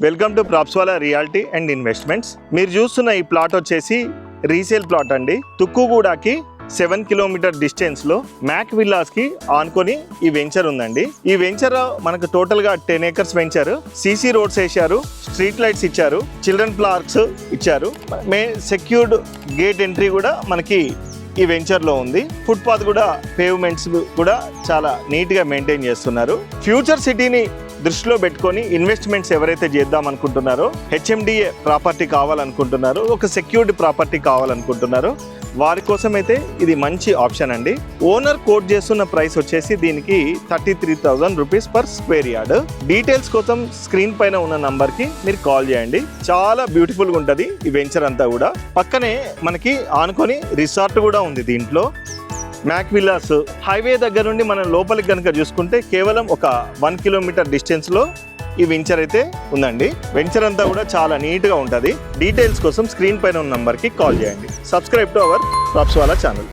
Welcome to Propswala reality and investments. మీరు చూస్తున్న ఈ ప్లాట్ వచ్చేసి రీసేల్ ప్లాట్ అండి. తుక్కుగూడకి 7 కిలోమీటర్ డిస్టెన్స్ లో మ్యాక్ విల్లాస్ కి ఆనుకొని ఈ వెంచర్ ఉందండి. ఈ వెంచర్ మనకు టోటల్ గా 10 acres వెంచర్. సీసీ రోడ్స్ వేశారు, స్ట్రీట్ లైట్స్ ఇచ్చారు, చిల్డ్రన్ పార్క్స్ ఇచ్చారు. సెక్యూర్డ్ గేట్ ఎంట్రీ కూడా మనకి ఈ వెంచర్ లో ఉంది. ఫుట్పాత్ కూడా, పేవ్మెంట్స్ కూడా చాలా నీట్ గా మెయింటైన్ చేస్తున్నారు. ఫ్యూచర్ సిటీని దృష్టిలో పెట్టుకొని ఇన్వెస్ట్మెంట్స్ ఎవరైతే చేద్దాం అనుకుంటున్నారో, హెచ్ఎండిఏ ప్రాపర్టీ కావాలనుకుంటున్నారో, ఒక సెక్యూర్డ్ ప్రాపర్టీ కావాలనుకుంటున్నారో వారి కోసం అయితే ఇది మంచి ఆప్షన్ అండి. ఓనర్ కోట్ చేస్తున్న ప్రైస్ వచ్చేసి దీనికి 33,000 rupees per square yard. Details కోసం స్క్రీన్ పైన ఉన్న నంబర్ కి మీరు కాల్ చేయండి. చాలా బ్యూటిఫుల్ గా ఉంటది ఈ వెంచర్ అంతా కూడా. పక్కనే మనకి ఆనుకొని రిసార్ట్ కూడా ఉంది. దీంట్లో మ్యాక్ విల్లాస్ హైవే దగ్గర నుండి మనం లోపలికి కనుక చూసుకుంటే కేవలం ఒక 1 కిలోమీటర్ డిస్టెన్స్ లో ఈ వెంచర్ అయితే ఉందండి. వెంచర్ అంతా కూడా చాలా నీట్ గా ఉంటది. డీటెయిల్స్ కోసం స్క్రీన్ పైన ఉన్న నంబర్ కి కాల్ చేయండి. Subscribe to our Propswala channel.